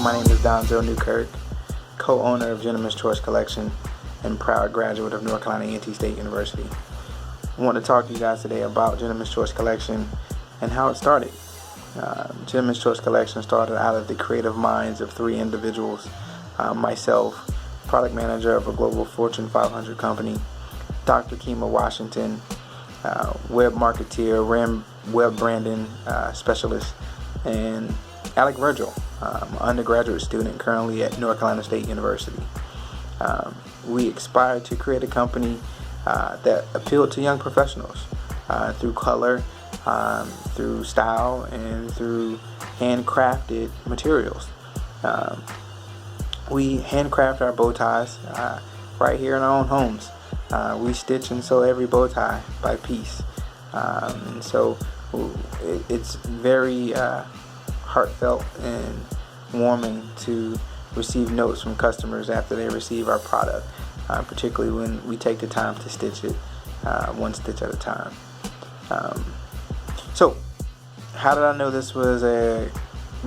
My name is Donzell Newkirk, co-owner of Gentleman's Choice Collection and proud graduate of North Carolina A&T State University. I want to talk to you guys today about Gentleman's Choice Collection and how it started. Gentleman's Choice Collection started out of the creative minds of three individuals. Myself, product manager of a global Fortune 500 company, Dr. Kima Washington, web marketeer, web branding specialist, and Alec Virgil, undergraduate student currently at North Carolina State University. We aspired to create a company that appealed to young professionals through color, through style, and through handcrafted materials. We handcraft our bow ties right here in our own homes. We stitch and sew every bow tie by piece. And so it's very heartfelt and warming to receive notes from customers after they receive our product, particularly when we take the time to stitch it one stitch at a time. So how did I know this was a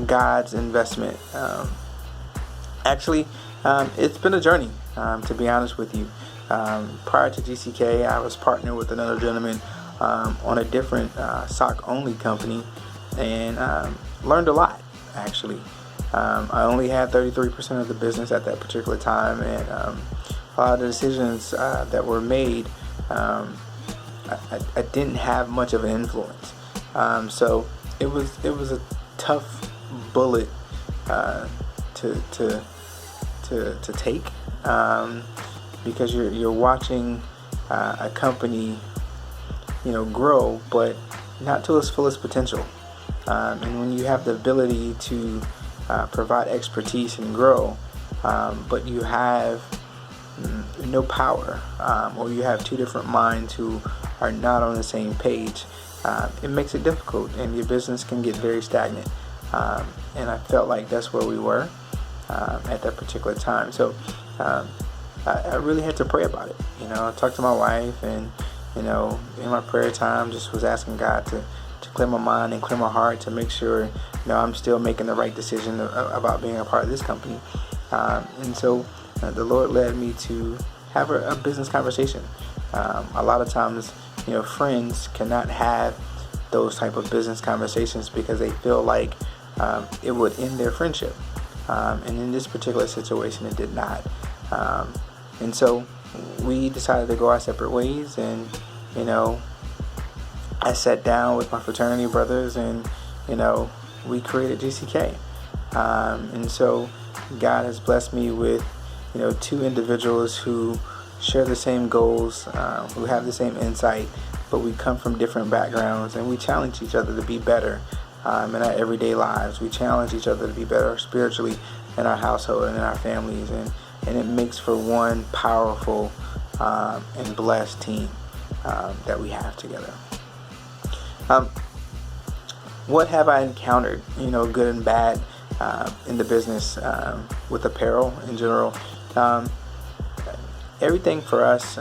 God's investment? Actually, it's been a journey, to be honest with you. Prior to GCK, I was partnered with another gentleman on a different sock-only company, and learned a lot, actually. I only had 33% of the business at that particular time, and a lot of the decisions that were made, I didn't have much of an influence. So it was a tough bullet to take, because you're watching a company, grow, but not to its fullest potential. And when you have the ability to provide expertise and grow, but you have no power, or you have two different minds who are not on the same page, it makes it difficult, and your business can get very stagnant. And I felt like that's where we were at that particular time. So I really had to pray about it. I talked to my wife, and in my prayer time, just was asking God to clear my mind and clear my heart, to make sure I'm still making the right decision about being a part of this company. And so the Lord led me to have a business conversation. A lot of times, friends cannot have those type of business conversations because they feel like it would end their friendship. And in this particular situation, it did not. And so we decided to go our separate ways, and I sat down with my fraternity brothers, and we created GCK. And so God has blessed me with two individuals who share the same goals, who have the same insight, but we come from different backgrounds, and we challenge each other to be better in our everyday lives. We challenge each other to be better spiritually in our household and in our families, and it makes for one powerful and blessed team that we have together. What have I encountered, good and bad, in the business with apparel in general? Everything for us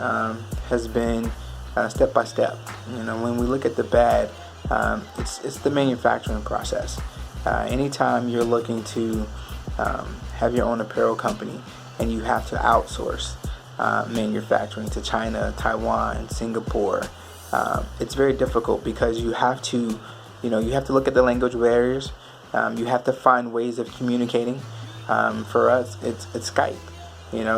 has been step by step. When we look at the bad, it's the manufacturing process. Anytime you're looking to have your own apparel company, and you have to outsource manufacturing to China, Taiwan, Singapore, it's very difficult because you have to look at the language barriers. You have to find ways of communicating. For us, it's Skype.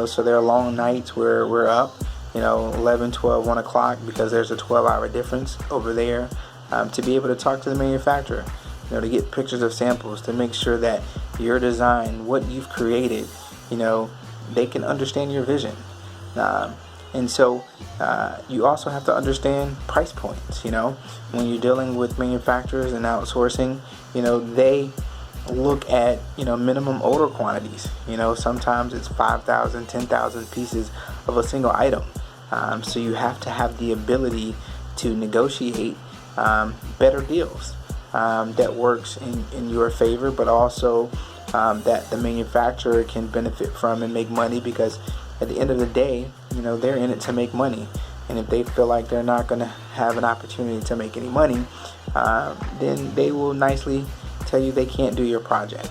So there are long nights where we're up, 11, 12, 1 o'clock, because there's a 12-hour difference over there, to be able to talk to the manufacturer, to get pictures of samples, to make sure that your design, what you've created, they can understand your vision. And so you also have to understand price points. When you're dealing with manufacturers and outsourcing, they look at minimum order quantities. Sometimes it's 5,000, 10,000 pieces of a single item. So you have to have the ability to negotiate better deals that works in your favor, but also that the manufacturer can benefit from and make money, because at the end of the day, they're in it to make money. And if they feel like they're not going to have an opportunity to make any money, then they will nicely tell you they can't do your project.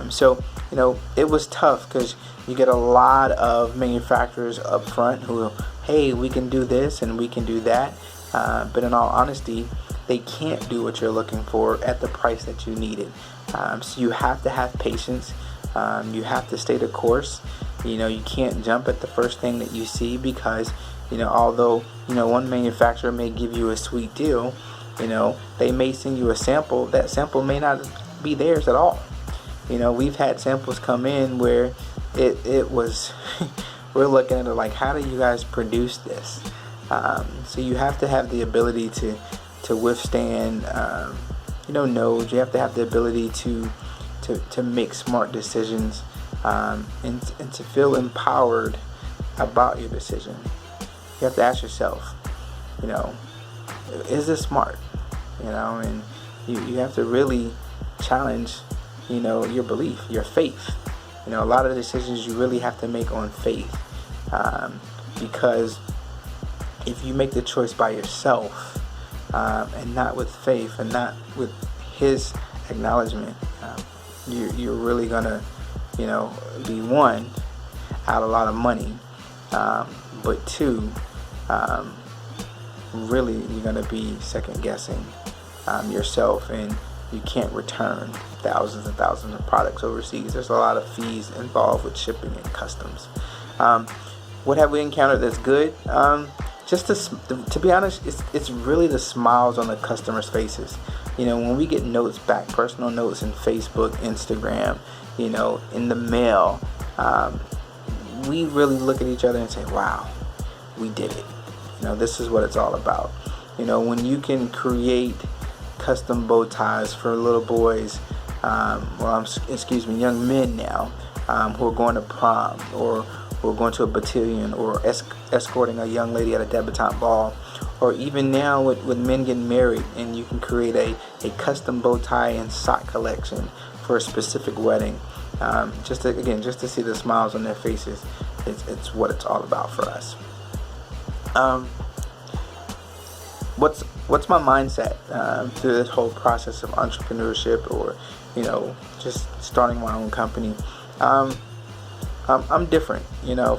So it was tough because you get a lot of manufacturers up front who, hey, we can do this and we can do that. But in all honesty, they can't do what you're looking for at the price that you need it. So you have to have patience. You have to stay the course. You can't jump at the first thing that you see because, although, one manufacturer may give you a sweet deal, they may send you a sample. That sample may not be theirs at all. We've had samples come in where it was, we're looking at it like, how do you guys produce this? So you have to have the ability to withstand, no's. You have to have the ability to make smart decisions, and to feel empowered about your decision. You have to ask yourself, is this smart? And you have to really challenge, your belief, your faith. A lot of the decisions you really have to make on faith, because if you make the choice by yourself, and not with faith and not with his acknowledgement, you're really gonna, be one, out a lot of money, but two, really you're gonna be second guessing yourself, and you can't return thousands and thousands of products overseas. There's a lot of fees involved with shipping and customs. What have we encountered that's good? Just to be honest, it's really the smiles on the customers' faces. When we get notes back, personal notes in Facebook, Instagram, in the mail, we really look at each other and say, wow, we did it. This is what it's all about. When you can create custom bow ties for little boys, young men now, who are going to prom, or who are going to a battalion, or escorting a young lady at a debutante ball, or even now with men getting married, and you can create a custom bow tie and sock collection for a specific wedding. Just to see the smiles on their faces, it's what it's all about for us. What's my mindset through this whole process of entrepreneurship, or just starting my own company? I'm different.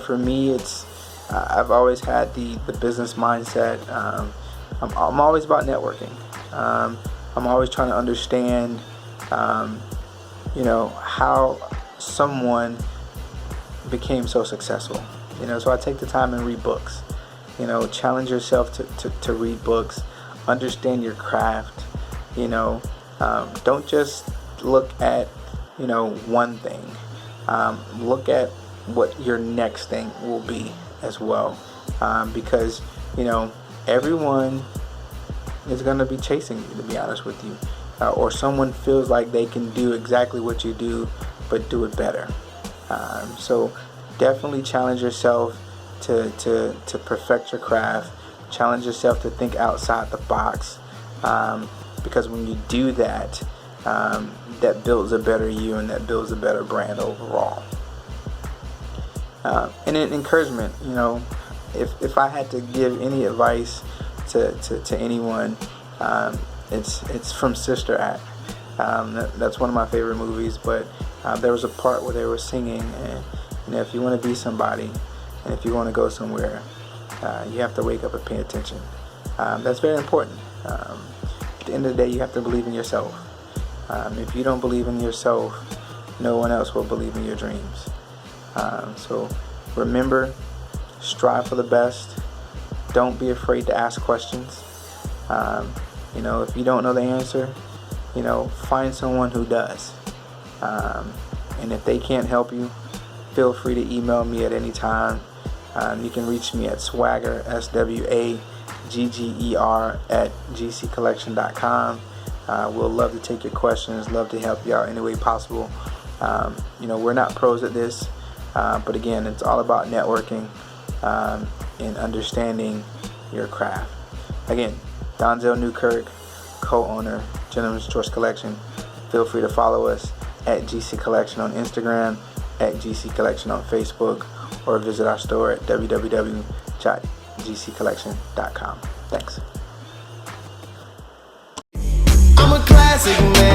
For me, it's I've always had the business mindset. I'm always about networking. I'm always trying to understand, how someone became so successful. So I take the time and read books. Challenge yourself to read books, understand your craft. Don't just look at one thing. Look at what your next thing will be as well, because everyone is going to be chasing you, to be honest with you, or someone feels like they can do exactly what you do but do it better. So definitely challenge yourself to perfect your craft. Challenge yourself to think outside the box, because when you do that, that builds a better you, and that builds a better brand overall. And then encouragement, if I had to give any advice to anyone, it's from Sister Act. That's one of my favorite movies, but there was a part where they were singing, and if you want to be somebody, and if you want to go somewhere, you have to wake up and pay attention. That's very important. At the end of the day, you have to believe in yourself. If you don't believe in yourself, no one else will believe in your dreams. So remember, strive for the best. Don't be afraid to ask questions. If you don't know the answer, find someone who does. And if they can't help you, feel free to email me at any time. You can reach me at swagger, SWAGGER, at gccollection.com. We'll love to take your questions, love to help you out any way possible. We're not pros at this, but again, it's all about networking and understanding your craft. Again, Donzell Newkirk, co-owner, Gentleman's Choice Collection. Feel free to follow us at GC Collection on Instagram, at GC Collection on Facebook, or visit our store at www.gccollection.com. Thanks. I'm a classic man.